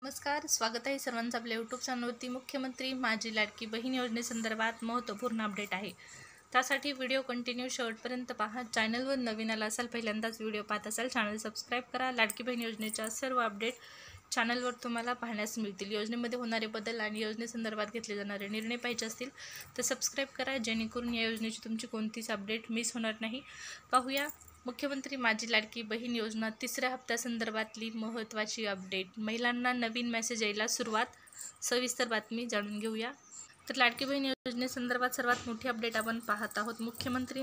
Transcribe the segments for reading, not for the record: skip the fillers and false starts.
नमस्कार, स्वागत आहे सर्वांचं आपल्या यूट्यूब चॅनलवरती। मुख्यमंत्री माझी लाडकी बहीण योजनेसंदर्भात महत्त्वपूर्ण अपडेट आहे। त्यासाठी व्हिडिओ कंटिन्यू शेवटपर्यंत पहा। चॅनलवर नवीन आला असाल, पहिल्यांदाच व्हिडिओ पाहत असाल, चॅनल सबस्क्राईब करा। लाडकी बहीण योजनेच्या सर्व अपडेट चॅनलवर तुम्हाला पाहण्यास मिळतील। योजनेमध्ये होणारे बदल आणि योजनेसंदर्भात घेतले जाणारे निर्णय पाहिजे असतील तर सबस्क्राईब करा, जेणेकरून या योजनेची तुमची कोणतीच अपडेट मिस होणार नाही। पाहूया मुख्यमंत्री माझी लाडकी बहीण योजना तिसऱ्या हप्त्यासंदर्भातली महत्त्वाची अपडेट। महिलांना नवीन मेसेज यायला सुरुवात, सविस्तर बातमी जाणून घेऊया। तर लाडकी बहीण योजनेसंदर्भात सर्वात मोठी अपडेट आपण पाहत आहोत। मुख्यमंत्री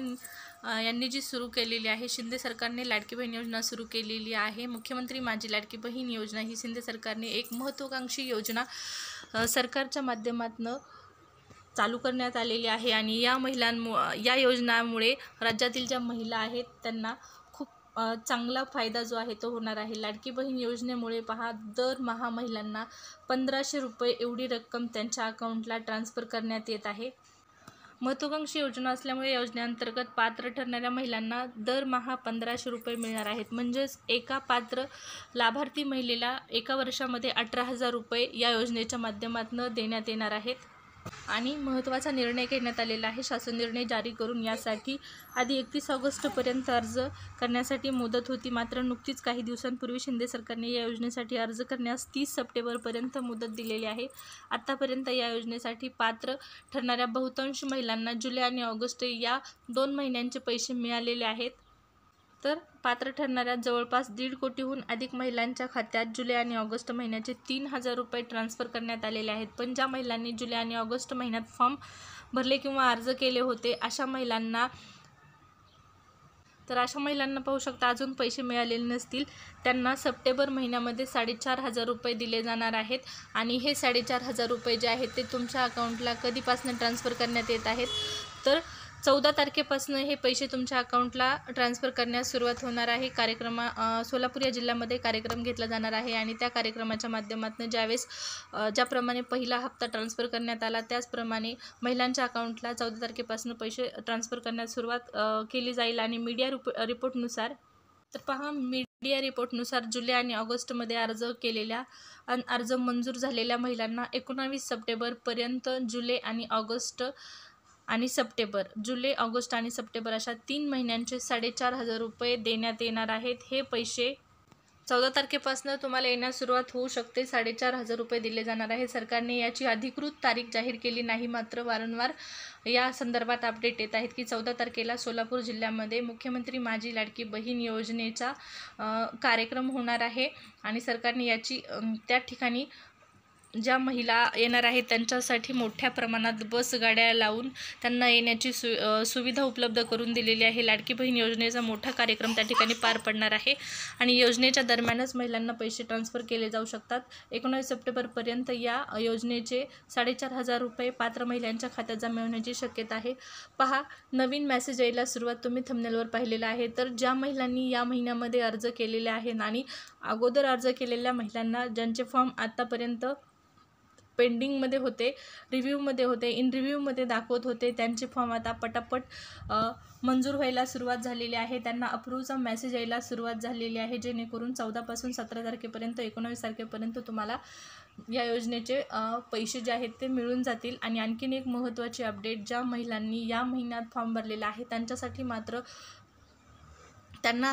यांनी जी सुरू केलेली आहे, शिंदे सरकारने लाडकी बहीण योजना सुरू केलेली आहे। मुख्यमंत्री माझी लाडकी बहीण योजना ही शिंदे सरकारने एक महत्त्वाकांक्षी योजना सरकारच्या माध्यमातून चालू करण्यात आलेली आहे आणि या योजनामुळे राज्यातील ज्या महिला आहेत त्यांना खूप चांगला फायदा जो आहे तो होणार आहे। लाडकी बहीण योजनेमुळे पहा, दरमहा महिलांना 1500 रुपये एवढी रक्कम त्यांच्या अकाउंटला ट्रान्सफर करण्यात येत आहे। महत्त्वाकांक्षी योजना असल्यामुळे योजनेअंतर्गत पात्र ठरणाऱ्या महिलांना दरमहा 1500 रुपये मिळणार आहेत। म्हणजेच एका पात्र लाभार्थी महिलेला एका वर्षामध्ये 18,000 रुपये या योजनेच्या माध्यमातून देण्यात येणार आहेत। आणि महत्त्वाचा निर्णय घेण्यात आलेला आहे। शासन निर्णय जारी करून यासाठी आधी 31 ऑगस्टपर्यंत अर्ज करण्यासाठी मुदत होती, मात्र नुकतीच काही दिवसांपूर्वी शिंदे सरकारने या योजनेसाठी अर्ज करण्यास 30 सप्टेंबरपर्यंत मुदत दिलेली आहे। आत्तापर्यंत या योजनेसाठी पात्र ठरणाऱ्या बहुतांश महिलांना जुलै आणि ऑगस्ट या 2 महिन्यांचे पैसे मिळालेले आहेत। तर पात्र ठरणाऱ्या जवळपास 1.5 कोटीहून अधिक महिलांच्या खात्यात जुलै आणि ऑगस्ट महिन्याचे 3000 रुपये ट्रान्सफर करण्यात आलेले आहेत। पण ज्या महिलांनी जुलै आणि ऑगस्ट महिन्यात फॉर्म भरले किंवा अर्ज केले होते, अशा महिलांना पाहू शकता अजून पैसे मिळालेले नसतील, त्यांना सप्टेंबर महिन्यामध्ये 4500 रुपये दिले जाणार आहेत। आणि हे 4500 रुपये जे आहेत ते तुमच्या अकाउंटला कधीपासून ट्रान्सफर करण्यात येत आहेत, तर 14 तारखेपासून हे पैसे तुमच्या अकाउंटला ट्रान्सफर करण्यास सुरुवात होणार आहे। सोलापूर या जिल्ह्यामध्ये कार्यक्रम घेतला जाणार आहे आणि त्या कार्यक्रमाच्या माध्यमातून ज्याप्रमाणे पहिला हप्ता ट्रान्सफर करण्यात आला, त्याचप्रमाणे महिलांच्या अकाउंटला 14 तारखेपासून पैसे ट्रान्सफर करण्यास सुरुवात केली जाईल। आणि मीडिया रिपोर्टनुसार जुलै आणि ऑगस्टमध्ये अर्ज मंजूर झालेल्या महिलांना 19 सप्टेंबरपर्यंत जुलै, ऑगस्ट आणि सप्टेंबर अशा 3 महिन्यांचे 4500 रुपये देण्यात येणार आहेत। हे पैसे 14 तारखेपासून तुम्हाला येण्यास सुरुवात होऊ शकते। 4500 रुपये दिले जाणार आहे। सरकारने याची अधिकृत तारीख जाहीर केली नाही, मात्र वारंवार या संदर्भात अपडेट येत आहेत की 14 तारखेला सोलापूर जिल्ह्यामध्ये मुख्यमंत्री माझी लाडकी बहीण योजनेचा कार्यक्रम होणार आहे आणि सरकारने याची त्या ठिकाणी ज्या महिला येणार आहेत त्यांच्यासाठी मोठ्या प्रमाणात बस गाड्या लावून त्यांना येण्याची सुविधा उपलब्ध करून दिलेली आहे। लाडकी बहीण योजनेचा मोठा कार्यक्रम त्या ठिकाणी पार पडणार आहे आणि योजनेच्या दरम्यानच महिलांना पैसे ट्रान्सफर केले जाऊ शकतात। 19 सप्टेंबरपर्यंत या योजनेचे 4500 रुपये पात्र महिलांच्या खात्यात जमा होण्याची शक्यता आहे। पहा, नवीन मेसेज यायला सुरुवात तुम्ही थंबनेलवर पाहिलेला आहे। तर ज्या महिलांनी या महिन्यामध्ये अर्ज केलेले आहेत आणि अगोदर अर्ज केलेल्या महिलांना ज्यांचे फॉर्म आत्तापर्यंत पेंडिंगमध्ये होते, रिव्ह्यूमध्ये होते, इन रिव्ह्यूमध्ये दाखवत होते, त्यांचे फॉर्म आता पटापट मंजूर व्हायला सुरुवात झालेली आहे। त्यांना अप्रूव्हचा मेसेज यायला सुरुवात झालेली आहे, जेणेकरून 14 पासून 17 तारखेपर्यंत 19 तारखेपर्यंत तुम्हाला या योजनेचे पैसे जे आहेत ते मिळून जातील। आणि आणखीन एक महत्त्वाची अपडेट, ज्या महिलांनी या महिन्यात फॉर्म भरलेला आहे त्यांच्यासाठी मात्र त्यांना